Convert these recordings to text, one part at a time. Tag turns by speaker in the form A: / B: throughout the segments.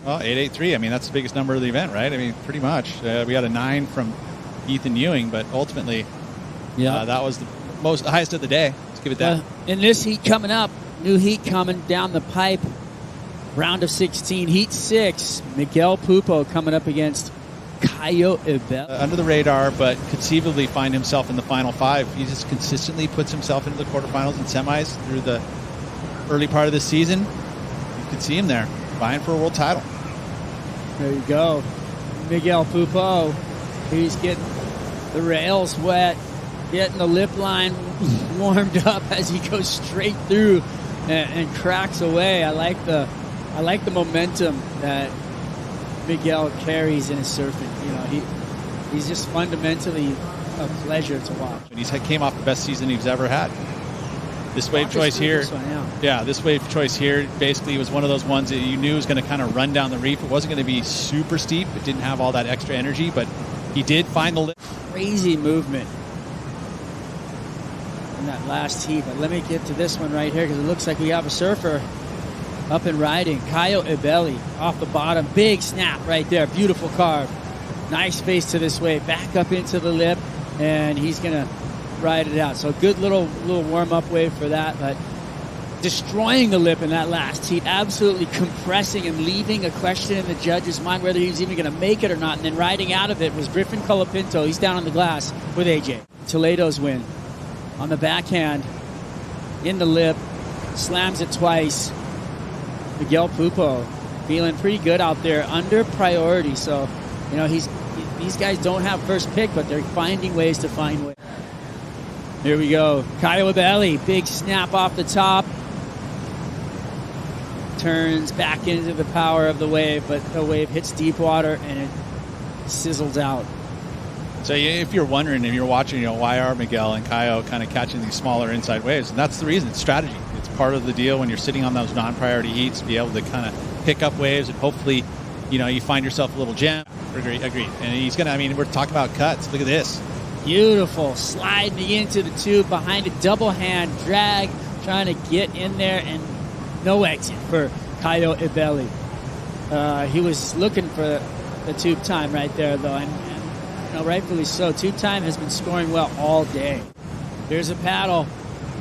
A: Well, 883. I mean, that's the biggest number of the event, right? I mean, pretty much. We had a 9 from Ethan Ewing, but ultimately, that was the highest of the day. Let's give it that.
B: In this heat coming up, new heat coming down the pipe, round of 16, heat 6. Miguel Pupo coming up against Caio Ibelli.
A: Under the radar, but conceivably find himself in the final 5. He just consistently puts himself into the quarterfinals and semis through the early part of the season. You could see him there, vying for a world title.
B: There you go. Miguel Pupo. He's getting the rails wet, getting the lip line warmed up as he goes straight through and cracks away. I like the momentum that Miguel carries in his surfing. You know, he's just fundamentally a pleasure to watch.
A: And he came off the best season he's ever had. This wave choice here, this wave choice here basically was one of those ones that you knew was going to kind of run down the reef. It wasn't going to be super steep. It didn't have all that extra energy, but he did find the lip.
B: Crazy movement in that last heat. But let me get to this one right here because it looks like we have a surfer up and riding. Caio Ibelli off the bottom. Big snap right there. Beautiful carve. Nice face to this wave. Back up into the lip, and he's going to ride it out. So good little warm-up wave for that, but destroying the lip in that last heat, absolutely compressing and leaving a question in the judge's mind whether he was even going to make it or not, and then riding out of it was Griffin Colapinto. He's down on the glass with AJ. Toledo's win on the backhand, in the lip, slams it twice. Miguel Pupo feeling pretty good out there under priority, so you know these guys don't have first pick, but they're finding ways to find ways. Here we go. Caio Ibelli, big snap off the top. Turns back into the power of the wave, but the wave hits deep water and it sizzles out.
A: So if you're wondering, if you're watching, why are Miguel and Caio kind of catching these smaller inside waves? And that's the reason. It's strategy. It's part of the deal when you're sitting on those non-priority heats to be able to kind of pick up waves and hopefully, you find yourself a little jam. Agreed. And he's going to, we're talking about cuts. Look at this.
B: Beautiful. Sliding into the tube behind a double hand drag, trying to get in there, and no exit for Caio Ibelli. He was looking for the tube time right there, though, and rightfully so. Tube time has been scoring well all day. There's a paddle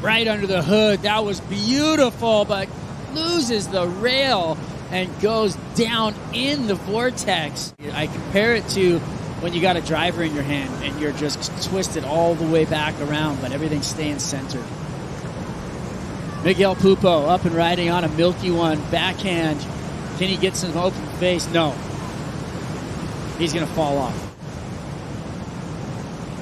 B: right under the hood. That was beautiful, but loses the rail and goes down in the vortex. I compare it to when you got a driver in your hand and you're just twisted all the way back around, but everything's staying centered. Miguel Pupo up and riding on a milky one. Backhand. Can he get some open face? No. He's going to fall off.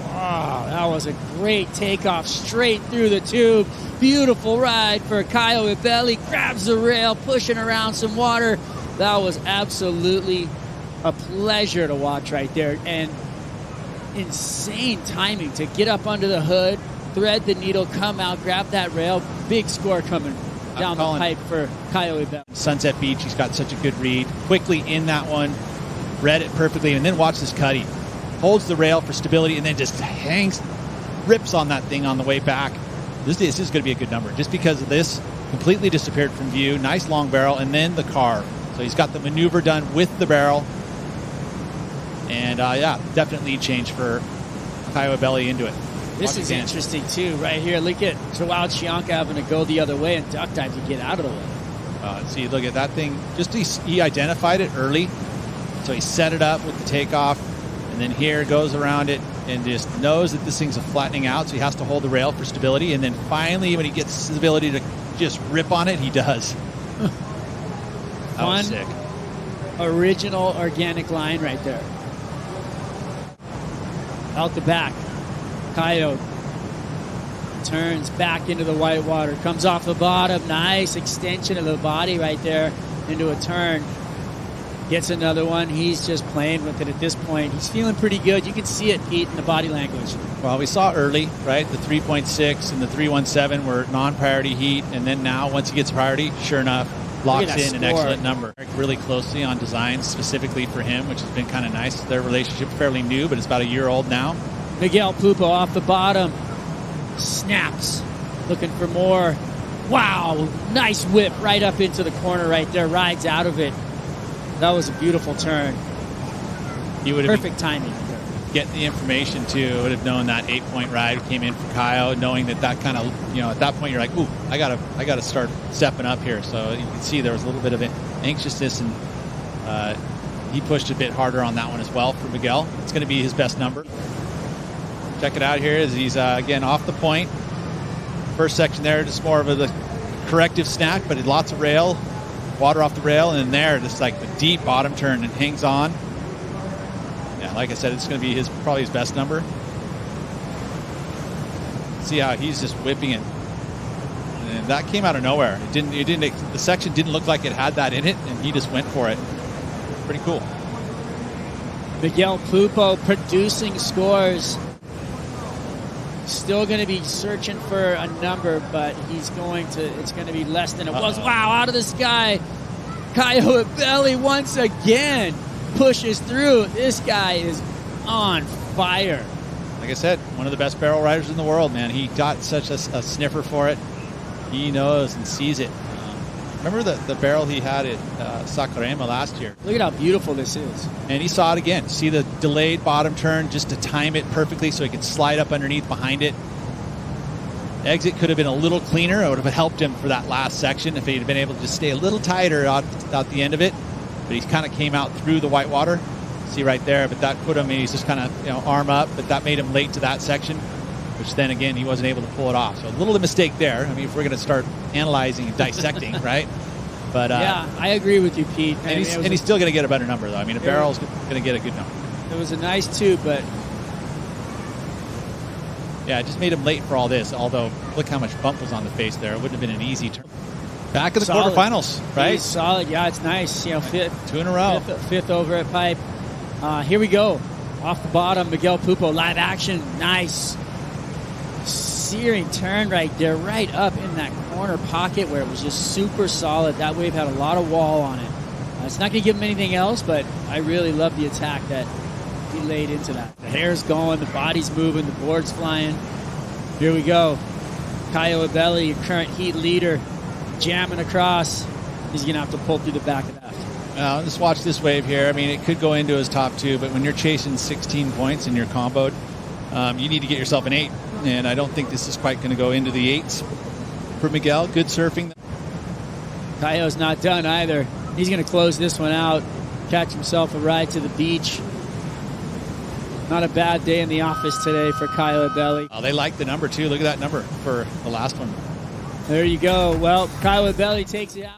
B: Wow, that was a great takeoff straight through the tube. Beautiful ride for Caio Ibelli. Grabs the rail, pushing around some water. That was absolutely a pleasure to watch right there, and insane timing to get up under the hood, thread the needle, come out, grab that rail. Big score coming down the pipe for Caio Ibelli.
A: Sunset Beach, he's got such a good read. Quickly in that one, read it perfectly, and then watch this cutty. Holds the rail for stability and then just rips on that thing on the way back. This is going to be a good number just because of this. Completely disappeared from view. Nice long barrel, and then the carve. So he's got the maneuver done with the barrel. And, definitely change for Caio Ibelli into it.
B: This is interesting, too, right here. Look at Joao Chianca having to go the other way and duck dive to get out of the way.
A: See, look at that thing. Just he identified it early, so he set it up with the takeoff, and then here goes around it and just knows that this thing's flattening out, so he has to hold the rail for stability, and then finally when he gets his ability to just rip on it, he does. That was sick.
B: Original organic line right there. Out the back, Caio turns back into the white water, comes off the bottom, nice extension of the body right there into a turn, gets another one. He's just playing with it at this point. He's feeling pretty good. You can see it, Pete, in the body language.
A: Well, we saw early, right, the 3.6 and the 317 were non-priority heat, and then now once he gets priority, sure enough, locks in an excellent number. Really closely on designs specifically for him, which has been kind of nice. Their relationship fairly new, but it's about a year old now.
B: Miguel Pupo off the bottom. Snaps. Looking for more. Wow. Nice whip right up into the corner right there. Rides out of it. That was a beautiful turn.
A: He would have
B: Perfect timing.
A: getting the information too. Would have known that 8-point ride came in for Caio, knowing that kind of, at that point you're like, ooh, I gotta start stepping up here. So you can see there was a little bit of anxiousness, and he pushed a bit harder on that one as well for Miguel. It's going to be his best number. Check it out here as he's again off the point. First section there, just more of a corrective snack, but lots of rail, water off the rail, and then there, just like the deep bottom turn, and hangs on. Yeah, like I said, it's going to be probably his best number. See how he's just whipping it, and that came out of nowhere. The section didn't look like it had that in it, and he just went for it. Pretty cool.
B: Miguel Pupo producing scores. Still going to be searching for a number, but it's going to be less than it was. Wow, out of the sky. Caio Ibelli once again pushes through. This guy is on fire.
A: Like I said, one of the best barrel riders in the world, man. He got such a sniffer for it. He knows and sees it. Remember the barrel he had at Sakurema last year?
B: Look at how beautiful this is.
A: And he saw it again. See the delayed bottom turn just to time it perfectly so he could slide up underneath behind it. Exit could have been a little cleaner. It would have helped him for that last section if he'd been able to just stay a little tighter out the end of it. But he kind of came out through the white water. See right there, but that put him, he's just kind of arm up, but that made him late to that section, which then again he wasn't able to pull it off. So a little mistake there. I mean, if we're going to start analyzing and dissecting, right? But
B: yeah, I agree with you, Pete.
A: And he's still going to get a better number, though. I mean, a barrel's going to get a good number.
B: It was a nice tube, but
A: yeah, it just made him late for all this. Although, look how much bump was on the face there. It wouldn't have been an easy turn. Back in the quarterfinals, right?
B: He's solid. Yeah, it's nice. Fifth,
A: 2 in a row.
B: Fifth over at Pipe. Here we go. Off the bottom, Miguel Pupo, live action. Nice. Searing turn right there, right up in that corner pocket where it was just super solid. That wave had a lot of wall on it. It's not going to give him anything else, but I really love the attack that he laid into that. The hair's going, the body's moving, the board's flying. Here we go. Caio Ibelli, your current heat leader, jamming across. He's going to have to pull through the back of that.
A: Just watch this wave here. I mean, it could go into his top 2, but when you're chasing 16 points and you're comboed, you need to get yourself an 8. And I don't think this is quite going to go into the 8s for Miguel. Good surfing.
B: Caio's not done either. He's going to close this one out, catch himself a ride to the beach. Not a bad day in the office today for Caio Ibelli.
A: Oh, they like the number, too. Look at that number for the last one.
B: There you go. Well, Caio Ibelli takes it out.